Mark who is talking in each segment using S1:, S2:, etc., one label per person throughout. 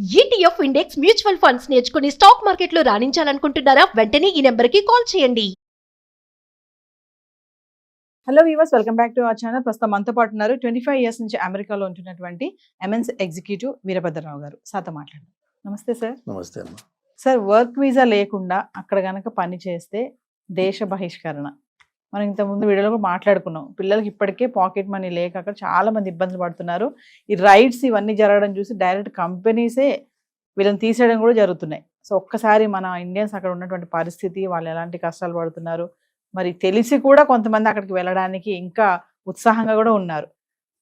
S1: ETF index mutual funds నేర్చుకుని stock మార్కెట్లో రాణించాలనుకుంటున్నారా? వెంటనే ఈ నెంబర్కి కాల్ చేయండి.
S2: Hello weavers, welcome back to our channel. ప్రస్తుతం మనతో పాటు ఉన్నారు 25 ఇయర్స్ నుంచి అమెరికాలో ఉంటున్నటువంటి ఎంఎన్స్ ఎగ్జిక్యూటివ్ వీరభద్రరావు గారు. సార్తో మాట్లాడండి. నమస్తే సార్.
S3: నమస్తే అమ్మ.
S2: సార్, వర్క్ వీసా లేకుండా అక్కడ గనక పని చేస్తే దేశ బహిష్కరణ. మనం ఇంతకుముందు వీడియోలో కూడా మాట్లాడుకున్నాం. పిల్లలకి ఇప్పటికే పాకెట్ మనీ లేక అక్కడ చాలా మంది ఇబ్బందులు పడుతున్నారు. ఈ రైడ్స్ ఇవన్నీ జరగడం చూసి డైరెక్ట్ కంపెనీసే వీళ్ళని తీసేయడం కూడా జరుగుతున్నాయి. సో ఒక్కసారి మన ఇండియన్స్ అక్కడ ఉన్నటువంటి పరిస్థితి, వాళ్ళు ఎలాంటి కష్టాలు పడుతున్నారు, మరి తెలిసి కూడా కొంతమంది అక్కడికి వెళ్ళడానికి ఇంకా ఉత్సాహంగా కూడా ఉన్నారు.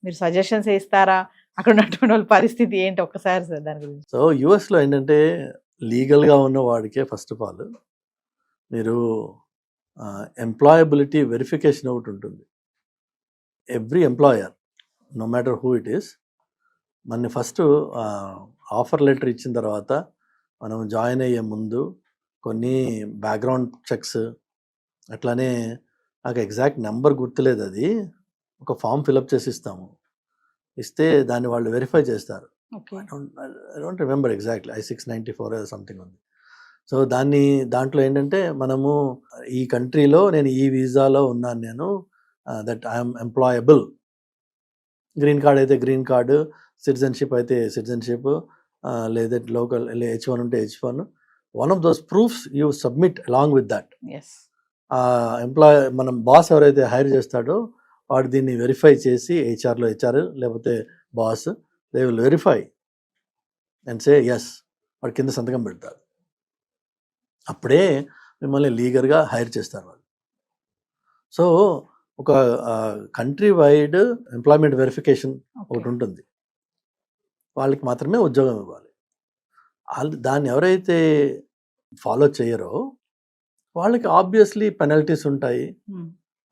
S2: మీరు సజెషన్స్ ఇస్తారా? అక్కడ ఉన్నటువంటి వాళ్ళ పరిస్థితి ఏంటి ఒక్కసారి సార్ దాని గురించి.
S3: సో యుఎస్లో ఏంటంటే లీగల్గా ఉన్న వాడికే ఫస్ట్ ఆఫ్ ఆల్ మీరు ఎంప్లాయబిలిటీ వెరిఫికేషన్ ఒకటి ఉంటుంది. Every employer, no matter who it is, మన ఫస్ట్ ఆఫర్ లెటర్ ఇచ్చిన తర్వాత మనం జాయిన్ అయ్యే ముందు కొన్ని బ్యాక్గ్రౌండ్ చెక్స్, అట్లానే నాకు ఎగ్జాక్ట్ నెంబర్ గుర్తులేదు, అది ఒక ఫామ్ ఫిలప్ చేసి ఇస్తాము. ఇస్తే దాన్ని వాళ్ళు వెరిఫై చేస్తారు. I don't remember exactly, I-694 something ఉంది. సో దాంట్లో ఏంటంటే మనము ఈ కంట్రీలో నేను ఈ వీసాలో ఉన్నాను, నేను that I'm employable. Green card అయితే గ్రీన్ కార్డు, సిటిజన్షిప్ అయితే సిటిజన్షిప్, లేదా లోకల్ H1 ఉంటే H1. One of those proofs you submit along with that. మనం బాస్ ఎవరైతే హైర్ చేస్తాడో వాడు దీన్ని వెరిఫై చేసి హెచ్ఆర్ లేకపోతే boss, they will verify and say yes, వాడు కింద సంతకం పెడతారు. అప్పుడే మిమ్మల్ని లీగల్గా హైర్ చేస్తారు వాళ్ళు. సో ఒక కంట్రీ వైడ్ ఎంప్లాయ్మెంట్ వెరిఫికేషన్ ఒకటి ఉంటుంది, వాళ్ళకి మాత్రమే ఉద్యోగం ఇవ్వాలి. దాన్ని ఎవరైతే ఫాలో చేయరో వాళ్ళకి ఆబ్వియస్లీ పెనల్టీస్ ఉంటాయి,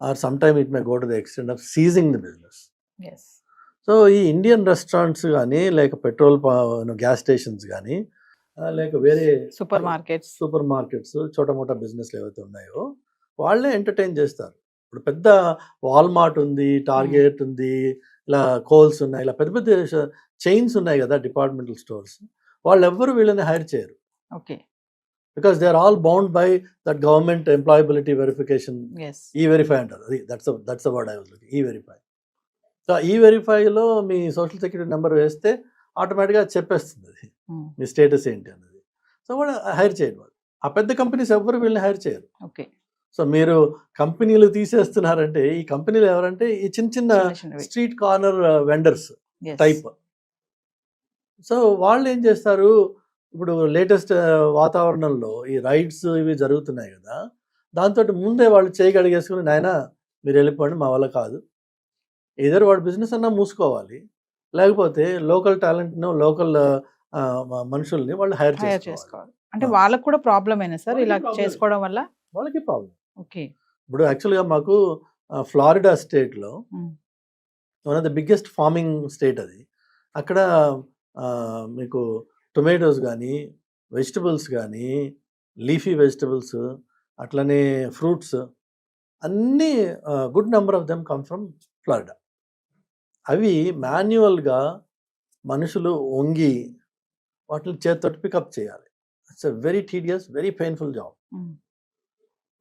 S3: or some time it may go to the extent of seizing the business. So ఈ ఇండియన్ రెస్టారెంట్స్ కానీ, లేక పెట్రోల్ గ్యాస్ స్టేషన్స్ కానీ, లేక వేరే
S2: సూపర్ మార్కెట్స్
S3: చోట మోటా బిజినెస్లు ఏవైతే ఉన్నాయో వాళ్ళే ఎంటర్టైన్ చేస్తారు. ఇప్పుడు పెద్ద వాల్మార్ట్ ఉంది, టార్గెట్ ఉంది, ఇలా కోల్స్ ఉన్నాయి, ఇలా పెద్ద పెద్ద చైన్స్ ఉన్నాయి కదా డిపార్ట్మెంటల్ స్టోర్స్, వాళ్ళు ఎవ్వరు వీళ్ళని హైర్ చేయరు.
S2: Okay,
S3: because they are all bound by that government employability verification. E Verify అంటారు, అది that's the word I was looking, E Verify. So ఈ-వెరిఫైలో మీ సోషల్ సెక్యూరిటీ నెంబర్ వేస్తే ఆటోమేటిక్గా చెప్పేస్తుంది అది మీ స్టేటస్ ఏంటి అన్నది. సో వాడు హైర్ చేయడు. వాడు ఆ పెద్ద కంపెనీస్ ఎవ్వరు వీళ్ళని హైర్ చేయరు.
S2: ఓకే,
S3: సో మీరు కంపెనీలు తీసేస్తున్నారంటే ఈ కంపెనీలు ఎవరంటే ఈ చిన్న చిన్న street corner vendors type. So వాళ్ళు ఏం చేస్తారు, ఇప్పుడు లేటెస్ట్ వాతావరణంలో ఈ రైడ్స్ ఇవి జరుగుతున్నాయి కదా, దాంతో ముందే వాళ్ళు చేయగలిగేసుకుని, నాయన మీరు వెళ్ళిపోండి, మా వల్ల కాదు, ఏదో వాడు బిజినెస్ అన్నా మూసుకోవాలి, లేకపోతే లోకల్ టాలెంట్ను, లోకల్ మనుషుల్ని వాళ్ళు హైర్ చేసుకోవాలి.
S2: అంటే వాళ్ళకి కూడా ప్రాబ్లమ్ అయినా సార్ ఇలా చేసుకోవడం వల్ల?
S3: వాళ్ళకి ప్రాబ్లం.
S2: ఓకే,
S3: ఇప్పుడు యాక్చువల్గా మాకు ఫ్లారిడా స్టేట్లో one of the biggest farming state అది. అక్కడ మీకు టొమాటోస్ కానీ, వెజిటబుల్స్ కానీ, లీఫీ వెజిటబుల్స్, అట్లనే ఫ్రూట్స్ అన్నీ good number of them come from Florida. అవి మాన్యువల్గా మనుషులు వంగి వాటిని చేతితోటి పికప్ చేయాలి. It's a very tedious, very painful job.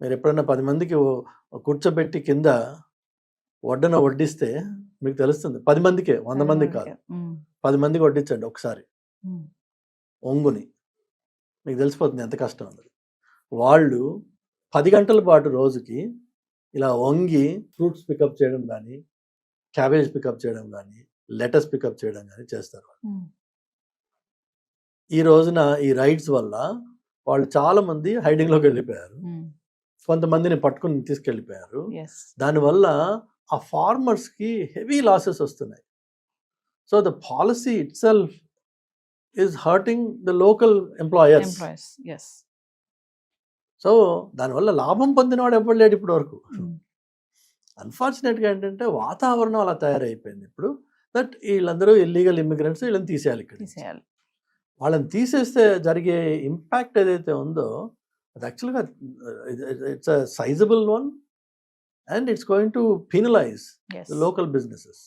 S3: మీరు ఎప్పుడైనా 10 మందికి కూర్చోబెట్టి కింద వడ్డన వడ్డిస్తే మీకు తెలుస్తుంది. 10 మందికే, 100 మందికి కాదు, 10 మందికి వడ్డించండి ఒకసారి ఒంగుని, మీకు తెలిసిపోతుంది ఎంత కష్టం అన్నది. వాళ్ళు 10 గంటల పాటు రోజుకి ఇలా వంగి ఫ్రూట్స్ పికప్ చేయడం కానీ, క్యాబేజ్ పికప్ చేయడం కానీ, లెటస్ పికప్ చేయడం కానీ చేస్తారు. ఈ రోజున ఈ రైడ్స్ వల్ల వాళ్ళు చాలా మంది హైడింగ్లోకి వెళ్ళిపోయారు, కొంతమందిని పట్టుకుని తీసుకెళ్ళిపోయారు. దానివల్ల ఆ ఫార్మర్స్కి హెవీ లాసెస్ వస్తున్నాయి. So the policy it self is hurting the local employers. So దానివల్ల లాభం పొందినవాడు ఎవ్వరు లేడు ఇప్పటి వరకు. అన్ఫార్చునేట్గా ఏంటంటే వాతావరణం అలా తయారైపోయింది ఇప్పుడు, దట్ వీళ్ళందరూ ఇల్లీగల్ ఇమిగ్రెంట్స్, వీళ్ళని తీసేయాలి. ఇక్కడ వాళ్ళని తీసేస్తే జరిగే ఇంపాక్ట్ ఏదైతే ఉందో అది యాక్చువల్గా it's a sizeable one, and it's going to penalise the local businesses.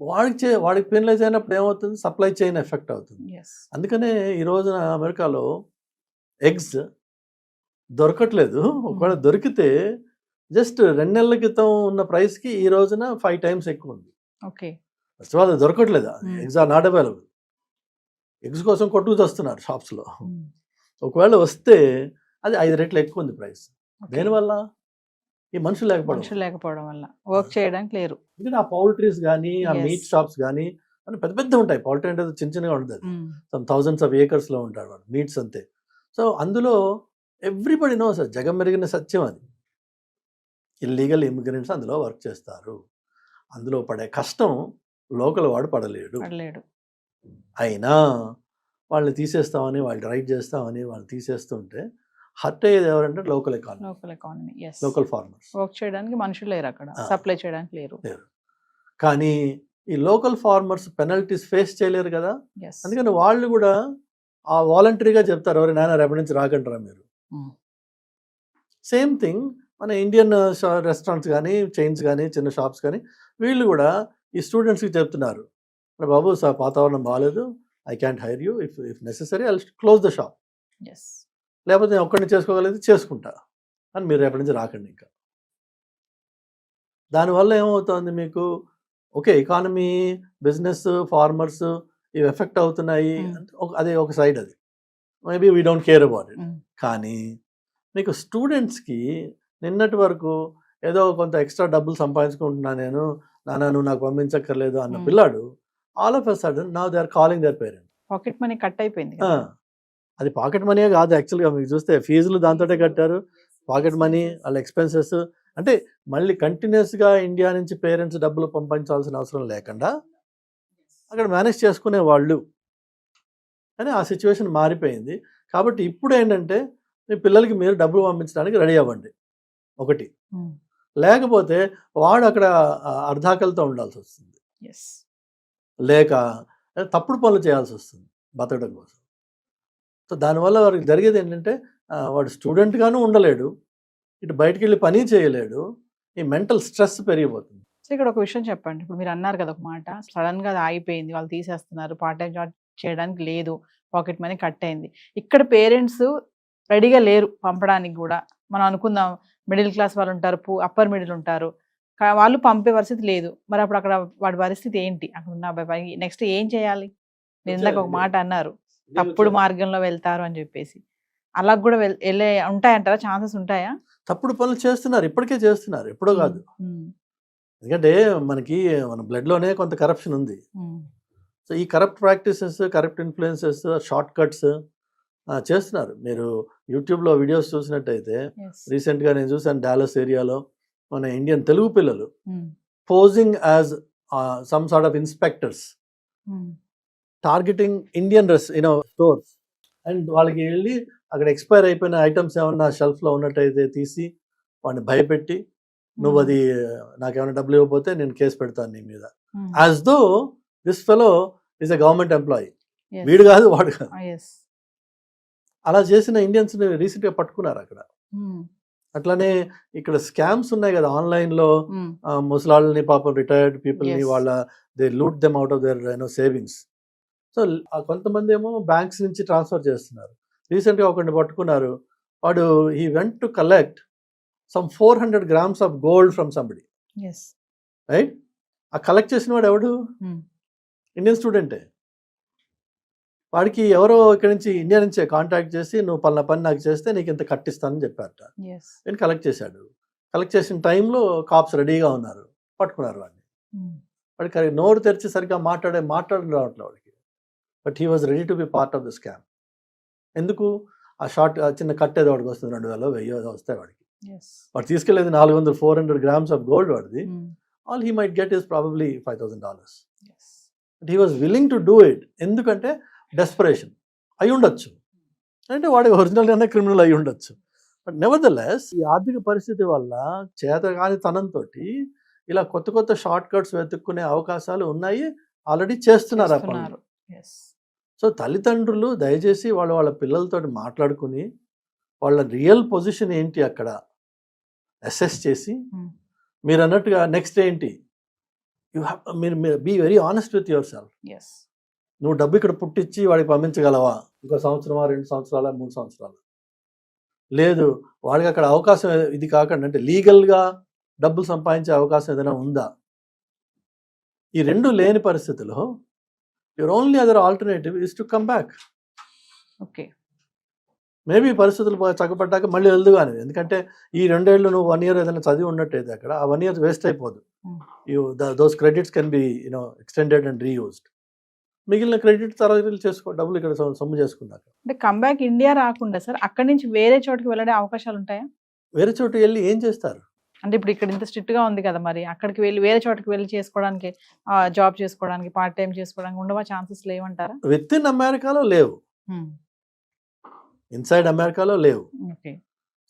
S3: వాడికి పెనలైజ్ అయినప్పుడు ఏమవుతుంది, సప్లై చైన్ ఎఫెక్ట్ అవుతుంది.
S2: ఎస్
S3: అందుకనే ఈ రోజున అమెరికాలో ఎగ్స్ దొరకట్లేదు. ఒకవేళ దొరికితే జస్ట్ 2 నెలల క్రితం ఉన్న ప్రైస్కి ఈ రోజున 5 times ఎక్కువ ఉంది.
S2: ఓకే
S3: ఫస్ట్ ఆఫ్ ఆల్ అది దొరకట్లేదు,
S2: Hmm.
S3: Eggs are not available. Eggs కోసం కొట్టుకు వస్తున్నారు షాప్స్లో. ఒకవేళ వస్తే అది 5 రెట్లు ఎక్కువ ఉంది ప్రైస్. దేనివల్ల? ఈ మనుషులు లేకపోవడం.
S2: మనుషులు లేకపోవడం వల్ల వర్క్ చేయడానికి లేరు.
S3: ఎందుకంటే ఆ పౌల్ట్రీస్ కానీ ఆ
S2: Yes.
S3: మీట్ షాప్స్ కానీ అని పెద్ద పెద్ద ఉంటాయి. పౌల్ట్రీ అంటే చిన్న చిన్నగా ఉంటుంది, సమ్ థౌజండ్స్ ఆఫ్ ఏకర్స్లో ఉంటాడు వాడు, మీట్స్ అంతే. సో అందులో ఎవ్రీబడి నోస్, జగం మెరిగిన సత్యం అది. ఇల్లీగల్ ఇమిగ్రెంట్స్ అందులో వర్క్ చేస్తారు. అందులో పడే కష్టం లోకల్ వాడు పడలేడు.
S2: పడలేడు.
S3: అయినా వాళ్ళని తీసేస్తామని, వాళ్ళు రైడ్ చేస్తామని వాళ్ళు తీసేస్తుంటే హర్ట్ అయ్యేది ఎవరంటే local economy,
S2: local economy. Yes
S3: local farmers.
S2: Work చేయడానికి మనుషులు లేరు అక్కడ,
S3: Ah.
S2: సప్లై చేయడానికి లేరు.
S3: కానీ ఈ లోకల్ ఫార్మర్స్ పెనల్టీస్ ఫేస్ చేయలేరు కదా.
S2: ఎస్
S3: అందుకని వాళ్ళు కూడా ఆ వాలంటరీగా చెప్తారు, ఎవరి నాయన రేపటి నుంచి రాకంటారా మీరు. సేమ్ థింగ్ మన ఇండియన్ రెస్టారెంట్స్ కానీ, చైన్స్ కానీ, చిన్న షాప్స్ కానీ, వీళ్ళు కూడా ఈ స్టూడెంట్స్కి చెప్తున్నారు, బాబు వాతావరణం బాగాలేదు, I can't hire you, if necessary I close the shop,
S2: yes
S3: లేకపోతే నేను ఒక్కడిని చేసుకోగలిగితే చేసుకుంటా అని మీరు రేపటి నుంచి రాకండి ఇంకా. దానివల్ల ఏమవుతుంది మీకు, ఓకే ఎకానమీ, బిజినెస్, ఫార్మర్స్ ఇవి ఎఫెక్ట్ అవుతున్నాయి అంటే అదే ఒక సైడ్, అది maybe we don't care about it. కానీ మీకు స్టూడెంట్స్కి నిన్నటి వరకు ఏదో కొంత ఎక్స్ట్రా డబ్బులు సంపాదించుకుంటున్నా నేను, నాన్న నువ్వు నాకు పంపించక్కర్లేదు అన్న పిల్లాడు all of a sudden now they are calling their parent.
S2: Pocket money cut అయిపోయింది.
S3: అది పాకెట్ మనీయే కాదు యాక్చువల్గా, మీకు చూస్తే ఫీజులు దాంతోటే కట్టారు, పాకెట్ మనీ, వాళ్ళ ఎక్స్పెన్సెస్. అంటే మళ్ళీ కంటిన్యూస్గా ఇండియా నుంచి పేరెంట్స్ డబ్బులు పంపించాల్సిన అవసరం లేకుండా అక్కడ మేనేజ్ చేసుకునే వాళ్ళు అని ఆ సిచ్యువేషన్ మారిపోయింది. కాబట్టి ఇప్పుడు ఏంటంటే మీ పిల్లలకి మీరు డబ్బులు పంపించడానికి రెడీ అవ్వండి ఒకటి, లేకపోతే వాడు అక్కడ అర్ధాకలతో ఉండాల్సి వస్తుంది,
S2: ఎస్
S3: లేక తప్పుడు పనులు చేయాల్సి వస్తుంది బతకడం కోసం. సో దానివల్ల వారికి జరిగేది ఏంటంటే వాడు స్టూడెంట్గాను ఉండలేడు, ఇటు బయటికి వెళ్ళి పని చేయలేడు, ఈ మెంటల్ స్ట్రెస్ పెరిగిపోతుంది.
S2: సో ఇక్కడ ఒక విషయం చెప్పండి, ఇప్పుడు మీరు అన్నారు కదా ఒక మాట, సడన్ గా అది ఆగిపోయింది, వాళ్ళు తీసేస్తున్నారు, పార్ట్ టైం జాబ్ చేయడానికి లేదు, పాకెట్ మనీ కట్ అయింది. ఇక్కడ పేరెంట్స్ రెడీగా లేరు పంపడానికి కూడా. మనం అనుకుందాం మిడిల్ క్లాస్ వాళ్ళు ఉంటారు, అప్పర్ మిడిల్ ఉంటారు, వాళ్ళు పంపే పరిస్థితి లేదు. మరి అప్పుడు అక్కడ వాడి పరిస్థితి ఏంటి? అక్కడ ఉన్న అబ్బాయి నెక్స్ట్ ఏం చేయాలి? మీరు ఇందాక ఒక మాట అన్నారు, తప్పుడు మార్గంలో వెళ్తారు అని చెప్పేసి, అలా కూడా వెళ్ళే ఉంటాయంటారా? ఛాన్సెస్ ఉంటాయా?
S3: తప్పుడు పనులు చేస్తున్నారు, ఇప్పటికే చేస్తున్నారు, ఎప్పుడో కాదు. ఎందుకంటే మన బ్లడ్లోనే కొంత కరప్షన్ ఉంది. సో ఈ corrupt practices, corrupt influences, short cuts చేస్తున్నారు. మీరు యూట్యూబ్లో వీడియోస్ చూసినట్టయితే రీసెంట్గా నేను చూసాను, డాలస్ ఏరియాలో మన ఇండియన్ తెలుగు పిల్లలు posing as some sort of inspectors, targeting Indian stores, and వాళ్ళకి వెళ్ళి అక్కడ ఎక్స్పైర్ అయిపోయిన ఐటమ్స్ ఏమన్నా షెల్ఫ్లో ఉన్నట్టయితే తీసి వాడిని భయపెట్టి, నువ్వు అది నాకేమైనా డబ్బులు ఇవ్వకపోతే నేను కేసు పెడతాను నీ మీద, as though this fellow is a government employee, వీడు కాదు వాడు కాదు. అలా చేసిన ఇండియన్స్ని రీసెంట్గా పట్టుకున్నారు అక్కడ. అట్లానే ఇక్కడ స్కామ్స్ ఉన్నాయి కదా ఆన్లైన్లో, ముసలాళ్ళని పాపం రిటైర్డ్ పీపుల్ని వాళ్ళ they loot them out of their savings. So కొంతమంది ఏమో బ్యాంక్స్ నుంచి ట్రాన్స్ఫర్ చేస్తున్నారు. రీసెంట్గా ఒకరిని పట్టుకున్నారు, వాడు he went to collect some 400 grams of gold from somebody, right? ఆ కలెక్ట్ చేసిన వాడు ఎవడు? ఇండియన్ స్టూడెంటే. వాడికి ఎవరో ఇక్కడ నుంచి ఇండియా నుంచే కాంటాక్ట్ చేసి, నువ్వు పలానా పని నాకు చేస్తే నీకు ఇంత కట్టిస్తానని చెప్పారట. నేను కలెక్ట్ చేశాడు. కలెక్ట్ చేసిన టైంలో కాప్స్ రెడీగా ఉన్నారు, పట్టుకున్నారు వాడిని. వాడికి నోరు తెరిచి సరిగ్గా మాట్లాడడం రావట్లేదు వాడికి. But he was ready to be part of the scam. ఎందుకు? ఆ చిన్న కట్టేది వాడికి వస్తుంది, 2000 1000 వస్తాయి వాడికి. వాడు తీసుకెళ్లేది 400 grams ఆఫ్ గోల్డ్ వాడిది. All he might get is probably $5,000. But he was willing to do it. ఎందుకంటే డెస్పరేషన్ అయి ఉండొచ్చు, అంటే వాడి ఒరిజినల్గానే క్రిమినల్ అయి ఉండొచ్చు. బట్ నెవర్ ద లెస్ ఈ ఆర్థిక పరిస్థితి వల్ల చేతగాని తనంతో ఇలా కొత్త కొత్త షార్ట్ కట్స్ వెతుక్కునే అవకాశాలు ఉన్నాయి, ఆల్రెడీ చేస్తున్నారు ఆ పనులు. సో తల్లిదండ్రులు దయచేసి వాళ్ళ పిల్లలతో మాట్లాడుకుని వాళ్ళ రియల్ పొజిషన్ ఏంటి అక్కడ అసెస్ చేసి, మీరు అన్నట్టుగా నెక్స్ట్ ఏంటి, మీరు be very honest with yourself.
S2: Yes.
S3: నువ్వు డబ్బు ఇక్కడ పుట్టించి వాడికి పంపించగలవా? ఇంకో సంవత్సరమా, 2 సంవత్సరాల, 3 సంవత్సరాలు? లేదు, వాడికి అక్కడ అవకాశం ఇది కాకుండా అంటే లీగల్గా డబ్బులు సంపాదించే అవకాశం ఏదైనా ఉందా? ఈ రెండు లేని పరిస్థితిలో your only other alternative is to come back.
S2: Okay.
S3: Maybe పరిస్థితులు చక్కబడ్డాక మళ్ళీ వెళ్దు కానీ, ఎందుకంటే ఈ 2 ఏళ్ళు నువ్వు 1 ఇయర్ ఏదైనా చదివి ఉన్నట్టయితే అక్కడ ఆ 1 ఇయర్ వేస్ట్ అయిపోదు. Those credits can be extended and reused. మిగిలిన క్రెడిట్ తర్వాత చేసుకో, డబ్బులు ఇక్కడ సొమ్ము చేసుకున్నాక.
S2: అంటే కమ్బ్యాక్ ఇండియా రాకుండా సార్ అక్కడి నుంచి వేరే చోటుకి వెళ్ళడే అవకాశాలు ఉంటాయా?
S3: వేరే చోటు వెళ్ళి ఏం చేస్తారు?
S2: అంటే ఇప్పుడు ఇక్కడ ఇంత స్ట్రిక్ట్ గా ఉంది కదా, మరి అక్కడికి వెళ్ళి వేరే చోటుకి వెళ్ళి చేసుకోవడానికి, జాబ్ చేసుకోవడానికి, పార్ట్ టైం చేసుకోవడానికి ఉండవా ఛాన్సెస్ లేవంటారా?
S3: విత్ ఇన్ అమెరికాలో లేవు, ఇన్సైడ్ అమెరికాలో లేవు.
S2: Okay.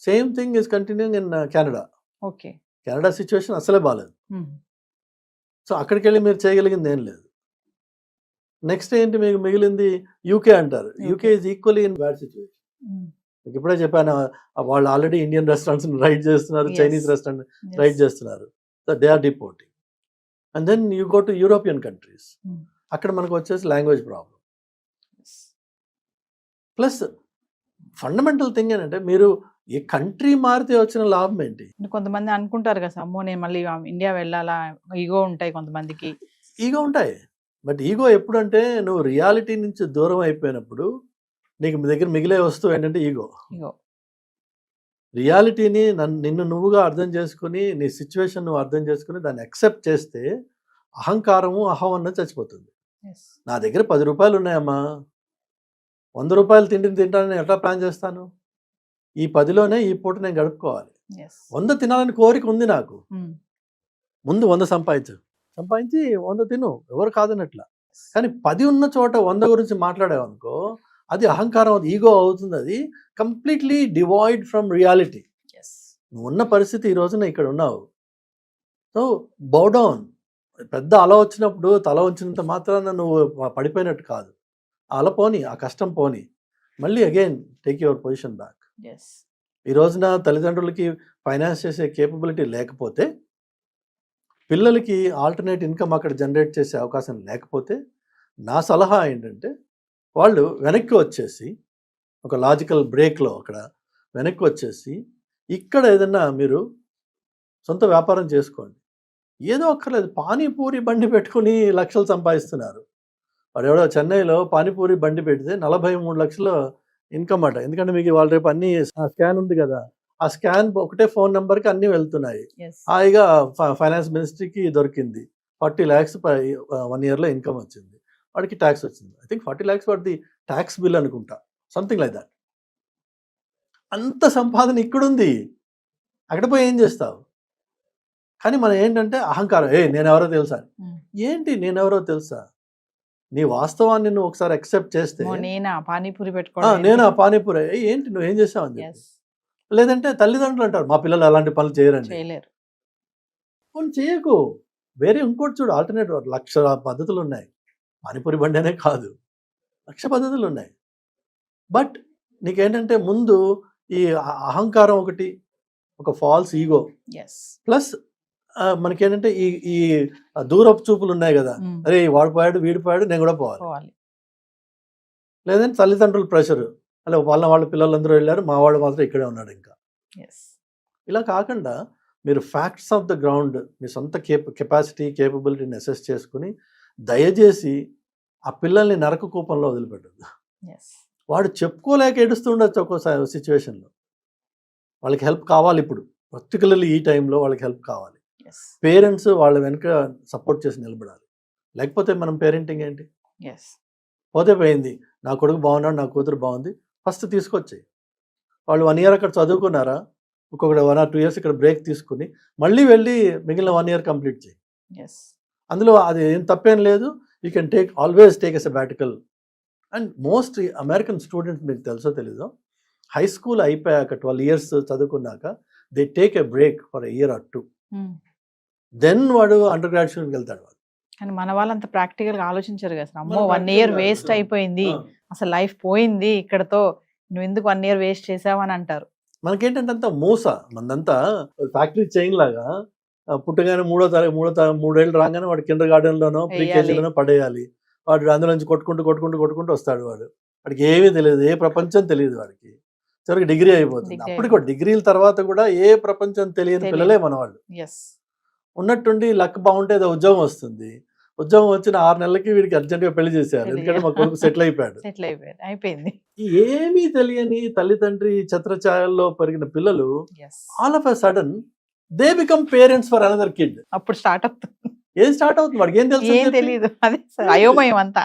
S3: Same thing is continuing in Canada.
S2: Okay.
S3: Canada situation అసలే బాగాలేదు. సో అక్కడికి వెళ్ళి మీరు చేయగలిగింది ఏం లేదు. నెక్స్ట్ ఏంటి మీకు మిగిలింది? యూకే అంటారు. UK is equally in bad situation. మీకు ఇప్పుడే చెప్పాను, వాళ్ళు ఆల్రెడీ ఇండియన్ రెస్టారెంట్స్ రైడ్ చేస్తున్నారు, చైనీస్ రెస్టారెంట్ రైడ్ చేస్తున్నారు. So they are deporting. And then you go to European countries. అక్కడ మనకు వచ్చేసి language problem. Plus fundamental thing ఏంటంటే మీరు ఈ కంట్రీ మారితే వచ్చిన లాభం ఏంటి?
S2: కొంతమంది అనుకుంటారు కదా, అమ్మో నేను మళ్ళీ ఇండియా వెళ్ళాలా, ఈగో ఉంటాయి కొంతమందికి.
S3: ఈగో ఉంటాయి, బట్ ఈగో ఎప్పుడంటే నువ్వు రియాలిటీ నుంచి దూరం అయిపోయినప్పుడు నీకు మీ దగ్గర మిగిలే వస్తువు ఏంటంటే ఈగో. రియాలిటీని నిన్ను నువ్వుగా అర్థం చేసుకుని, నీ సిచ్యువేషన్ నువ్వు అర్థం చేసుకుని దాన్ని యాక్సెప్ట్ చేస్తే అహంకారము, అహం అన్నది చచ్చిపోతుంది. నా దగ్గర 10 రూపాయలు ఉన్నాయమ్మా, 100 రూపాయలు తిండిని తింటానని ఎట్లా ప్లాన్ చేస్తాను? ఈ 10లోనే ఈ పూట నేను గడుపుకోవాలి. 100 తినాలని కోరిక ఉంది నాకు, ముందు 100 సంపాదించి 100 తిను, ఎవరు కాదనట్లా. కానీ 10 ఉన్న చోట 100 గురించి మాట్లాడావనుకో, అది అహంకారం, అది ఈగో అవుతుంది. అది కంప్లీట్లీ డివాయిడ్ ఫ్రమ్ రియాలిటీ. నువ్వు ఉన్న పరిస్థితి ఈ రోజున ఇక్కడ ఉన్నావు. సో బౌ డౌన్. పెద్ద అల వచ్చినప్పుడు తల ఉంచినంత మాత్రాన నువ్వు పడిపోయినట్టు కాదు. ఆ అల పోని, ఆ కష్టం పోని, మళ్ళీ again take your position back. ఈ రోజున తల్లిదండ్రులకి ఫైనాన్స్ చేసే కేపబిలిటీ లేకపోతే, పిల్లలకి ఆల్టర్నేట్ ఇన్కమ్ అక్కడ జనరేట్ చేసే అవకాశం లేకపోతే, నా సలహా ఏంటంటే వాళ్ళు వెనక్కి వచ్చేసి ఒక లాజికల్ బ్రేక్లో అక్కడ వెనక్కి వచ్చేసి ఇక్కడ ఏదన్నా మీరు సొంత వ్యాపారం చేసుకోండి. ఏదో అక్కర్లేదు, పానీపూరి బండి పెట్టుకుని లక్షలు సంపాదిస్తున్నారు. వాడు ఎవడో చెన్నైలో పానీపూరి బండి పెడితే 43 లక్షల ఇన్కమ్ అట. ఎందుకంటే మీకు వాళ్ళ రేపు అన్ని స్కాన్ ఉంది కదా, ఆ స్కాన్ ఒకటే ఫోన్ నెంబర్కి అన్నీ వెళ్తున్నాయి. హాయిగా ఫైనాన్స్ మినిస్ట్రీకి దొరికింది. 40 lakhs 1 yearలో ఇన్కమ్ వచ్చింది. వాడికి ట్యాక్స్ వచ్చింది. ఐ థింక్ 40 lakhs వాడిది ట్యాక్స్ బిల్ అనుకుంటా, సంథింగ్ లైక్ దాట్. అంత సంపాదన ఇక్కడుంది, అక్కడ పోయి ఏం చేస్తావు? కానీ మనం ఏంటంటే అహంకారం, నేనెవరో తెలుసా. ఏంటి నేనెవరో తెలుసా? నీ వాస్తవాన్ని నువ్వు ఒకసారి అక్సెప్ట్ చేస్తే,
S2: నేనా పానీపూరి
S3: ఏంటి నువ్వు ఏం చేసావు అని చెప్పి. లేదంటే తల్లిదండ్రులు అంటారు మా పిల్లలు అలాంటి పనులు చేయరండి. కొన్ని చేయకు, వేరే ఇంకోటి చూడు, ఆల్టర్నేటివ్. 1,00,000 పద్ధతులు ఉన్నాయి. పానీపూరి బండి అనే కాదు, 1,00,000 పద్ధతులు ఉన్నాయి. బట్ నీకేంటంటే ముందు ఈ అహంకారం ఒకటి, ఒక ఫాల్స్ ఈగో, ప్లస్ మనకేంటంటే ఈ దూరపు చూపులు ఉన్నాయి కదా, అరే వాడు పోయాడు వీడు పోయాడు నేను కూడా పోవాలి. లేదంటే తల్లిదండ్రుల ప్రెషర్, అలా వాళ్ళ పిల్లలందరూ వెళ్ళారు, మా వాడు మాత్రం ఇక్కడే ఉన్నాడు. ఇంకా ఇలా కాకుండా మీరు ఫ్యాక్ట్స్ ఆఫ్ ద గ్రౌండ్, మీ సొంత కెపాసిటీ కేపబిలిటీని అసెస్ చేసుకుని దయచేసి ఆ పిల్లల్ని నరక కూపంలో వదిలిపెట్టద్దు. వాడు చెప్పుకోలేక ఏడుస్తూ ఉండొచ్చు ఒక్కోసారి సిచ్యువేషన్లో. వాళ్ళకి హెల్ప్ కావాలి, ఇప్పుడు పర్టికులర్లీ ఈ టైంలో వాళ్ళకి హెల్ప్ కావాలి. పేరెంట్స్ వాళ్ళ వెనుక సపోర్ట్ చేసి నిలబడాలి. లేకపోతే మనం పేరెంటింగ్ ఏంటి? పోతే పోయింది, నా కొడుకు బాగున్నాడు, నా కూతురు బాగుంది, ఫస్ట్ తీసుకొచ్చాయి. వాళ్ళు 1 year అక్కడ చదువుకున్నారా, ఒక్కొక్కటి 1 or 2 years ఇక్కడ బ్రేక్ తీసుకుని మళ్ళీ వెళ్ళి మిగిలిన 1 year కంప్లీట్ చేయి. అందులో అది ఏం తప్పేం లేదు. You can always take a sabbatical. And most American students, మీకు తెలుసో తెలీదో, హై స్కూల్ అయిపోయాక 12 years చదువుకున్నాక they take a break for a year or 2. Then వాడు అండర్ గ్రాడ్యుయేట్కి వెళ్తాడు. వాడు
S2: కానీ మన వాళ్ళంత ప్రాక్టికల్గా ఆలోచించారు కదా, అమ్మో 1 year వేస్ట్ అయిపోయింది, అసలు లైఫ్ పోయింది ఇక్కడతో, నువ్వు ఎందుకు 1 year వేస్ట్ చేసావు అని అంటారు.
S3: మనకేంటంటే అంతా మోస, మనదంతా ఫ్యాక్టరీ చైన్ లాగా పుట్టగానే మూడేళ్ళు రాగానే వాడు కిండర్ గార్డెన్లోనో ప్రీకేజీలోనో పడేయాలి. వాడు అందులో నుంచి కొట్టుకుంటూ వస్తాడు. వాడికి ఏమీ తెలియదు, ఏ ప్రపంచం తెలియదు వాడికి. చివరికి డిగ్రీ అయిపోతుంది. అప్పటికి డిగ్రీల తర్వాత కూడా ఏ ప్రపంచం తెలియని పిల్లలే మన వాళ్ళు. ఉన్నట్టుండి లక్ బాగుంటే ఏదో ఉద్యోగం వస్తుంది. ఉద్యోగం వచ్చిన 6 నెలలకి వీడికి అర్జెంట్గా పెళ్లి చేశారు. ఎందుకంటే మా కొడుకు సెటిల్ అయిపోయింది. ఏమీ తెలియని తల్లిదండ్రి ఛత్రఛాయల్లో పెరిగిన పిల్లలు all of a sudden they become parents for another kid.
S2: అప్పుడు స్టార్ట్
S3: అవుతుంది వాడికి ఏం
S2: తెలియదు. అయోమయం అంతా.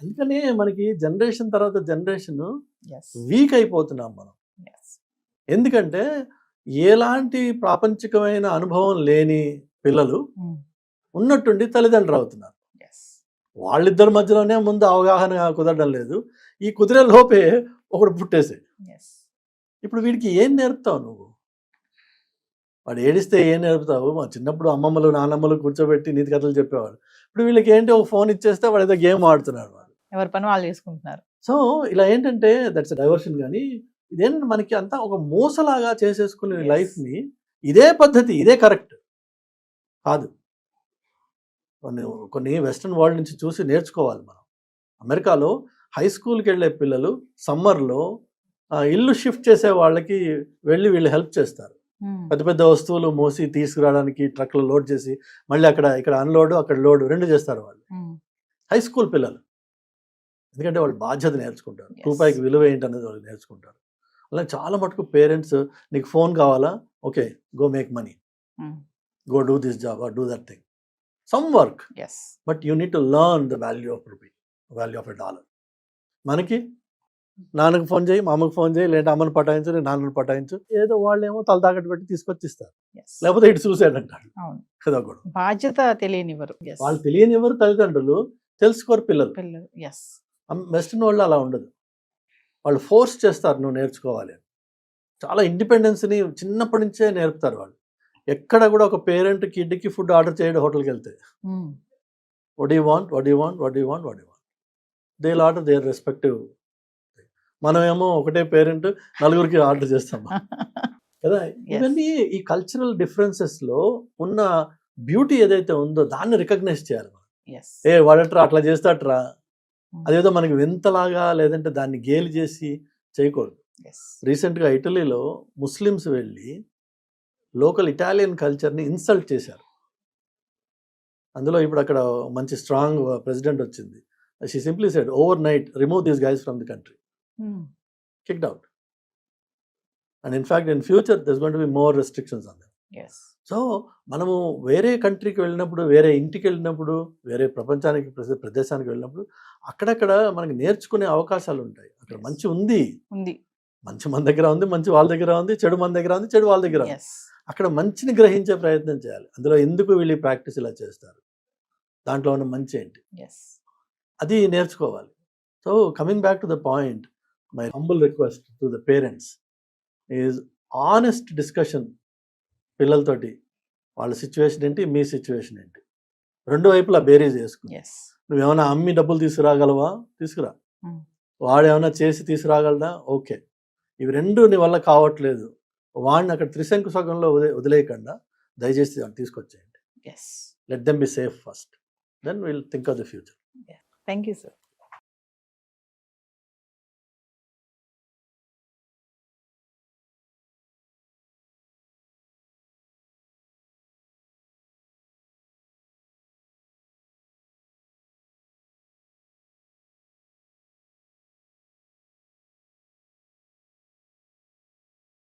S3: అందుకనే మనకి జనరేషన్ తర్వాత జనరేషన్ వీక్ అయిపోతున్నాం మనం. ఎందుకంటే ఎలాంటి ప్రాపంచికమైన అనుభవం లేని పిల్లలు ఉన్నట్టుండి తల్లిదండ్రులు అవుతున్నారు. వాళ్ళిద్దరి మధ్యలోనే ముందు అవగాహన కుదరడం లేదు. ఈ కుదిరే లోపే ఒకడు పుట్టేసే. ఇప్పుడు వీడికి ఏం నేర్పుతావు నువ్వు? వాడు ఏడిస్తే ఏం నేర్పుతావు? మా చిన్నప్పుడు అమ్మమ్మలు నాన్నమ్మలు కూర్చోబెట్టి నీతి కథలు చెప్పేవాడు. ఇప్పుడు వీళ్ళకి ఏంటి, ఒక ఫోన్ ఇచ్చేస్తే వాడు ఏదో గేమ్ ఆడుతున్నాడు. వాడు
S2: ఎవరి పని వాళ్ళు చేసుకుంటున్నారు.
S3: సో ఇలా ఏంటంటే దట్స్ డైవర్షన్. కానీ ఇదేంటంటే మనకి అంతా ఒక మూసలాగా చేసేసుకునే లైఫ్ని ఇదే పద్ధతి, ఇదే కరెక్ట్ కాదు. కొన్ని వెస్ట్రన్ వరల్డ్ నుంచి చూసి నేర్చుకోవాలి మనం. అమెరికాలో హై స్కూల్కి వెళ్ళే పిల్లలు సమ్మర్లో ఇల్లు షిఫ్ట్ చేసే వాళ్ళకి వెళ్ళి వీళ్ళు హెల్ప్ చేస్తారు. పెద్ద పెద్ద వస్తువులు మోసి తీసుకురావడానికి ట్రక్లో లోడ్ చేసి మళ్ళీ ఇక్కడ అన్లోడ్ అక్కడ లోడ్ 2 చేస్తారు వాళ్ళు. హై స్కూల్ పిల్లలు. ఎందుకంటే వాళ్ళు బాధ్యత నేర్చుకుంటారు, రూపాయికి విలువ ఏంటనేది వాళ్ళు నేర్చుకుంటారు. అలా చాలా మటుకు పేరెంట్స్, నీకు ఫోన్ కావాలా, okay go make money, go do this job or do that thing, some work, but you need to learn the value of rupee, value of a dollar. మనకి నాన్నకు ఫోన్ చేయి, మా అమ్మకు ఫోన్ చేయి, లేదంటే అమ్మను పటాయించు, నాన్నను పటాయించు, ఏదో వాళ్ళు ఏమో తల తాకట్టు పెట్టి తీసుకొచ్చి ఇస్తారు. లేకపోతే ఇటు చూసాడు అంటాడు. కదా కూడా
S2: బాధ్యత తెలియనివ్వరు.
S3: వాళ్ళు తెలియనివ్వరు తల్లిదండ్రులు, తెలుసుకోరు పిల్లలు. వెస్టర్న్ వరల్డ్ అలా ఉండదు. వాళ్ళు ఫోర్స్ చేస్తారు నువ్వు నేర్చుకోవాలి అని. చాలా ఇండిపెండెన్స్ని చిన్నప్పటి నుంచే నేర్పుతారు వాళ్ళు. ఎక్కడ కూడా ఒక పేరెంట్ కిడ్కి ఫుడ్ ఆర్డర్ చేయడం హోటల్కి వెళ్తే what you want, what you want, what you want, what you want, they will order their respective. మనమేమో ఒకటే పేరెంట్ నలుగురికి ఆర్డర్ చేస్తాం కదా. ఇవన్నీ ఈ కల్చరల్ డిఫరెన్సెస్లో ఉన్న బ్యూటీ ఏదైతే ఉందో దాన్ని రికగ్నైజ్ చేయాలి మనం. వాడట్రా అట్లా చేస్తాట్రా, అదేదో మనకి వింతలాగా లేదంటే దాన్ని గేలి చేసి చేయకూడదు. రీసెంట్గా ఇటలీలో ముస్లిమ్స్ వెళ్ళి లోకల్ ఇటాలియన్ కల్చర్ని ఇన్సల్ట్ చేశారు. అందులో ఇప్పుడు అక్కడ మంచి స్ట్రాంగ్ ప్రెసిడెంట్ వచ్చింది. She simply said over night remove these guys from the country, kicked out, and in fact in future there's going to be more restrictions on them. So మనము వేరే కంట్రీకి వెళ్ళినప్పుడు, వేరే ఇంటికి వెళ్ళినప్పుడు, వేరే ప్రపంచానికి ప్రదేశానికి వెళ్ళినప్పుడు అక్కడక్కడ మనకి నేర్చుకునే అవకాశాలు ఉంటాయి. అక్కడ మంచి ఉంది, మంచి మన దగ్గర ఉంది, మంచి వాళ్ళ దగ్గర ఉంది, చెడు మన దగ్గర ఉంది, చెడు వాళ్ళ దగ్గర ఉంది. అక్కడ మంచిని గ్రహించే ప్రయత్నం చేయాలి. అందులో ఎందుకు వీళ్ళు ప్రాక్టీస్ ఇలా చేస్తారు, దాంట్లో ఉన్న మంచి ఏంటి, అది నేర్చుకోవాలి. So coming back to the point, my humble request to the parents is honest discussion. పిల్లలతోటి వాళ్ళ సిచ్యువేషన్ ఏంటి, మీ సిచ్యువేషన్ ఏంటి, రెండు వైపులా బేరీజ్ చేసుకుని నువ్వేమైనా అమ్మి డబ్బులు తీసుకురాగలవా, తీసుకురా. వాడేమైనా చేసి తీసుకురాగలడా, ఓకే. ఇవి రెండు నీ వల్ల కావట్లేదు, వాడిని అక్కడ త్రిశంకు సగంలో వదిలేయకుండా దయచేసి వాడిని తీసుకొచ్చేయండి. Let them be safe first, then will think of the future.
S2: Thank you sir.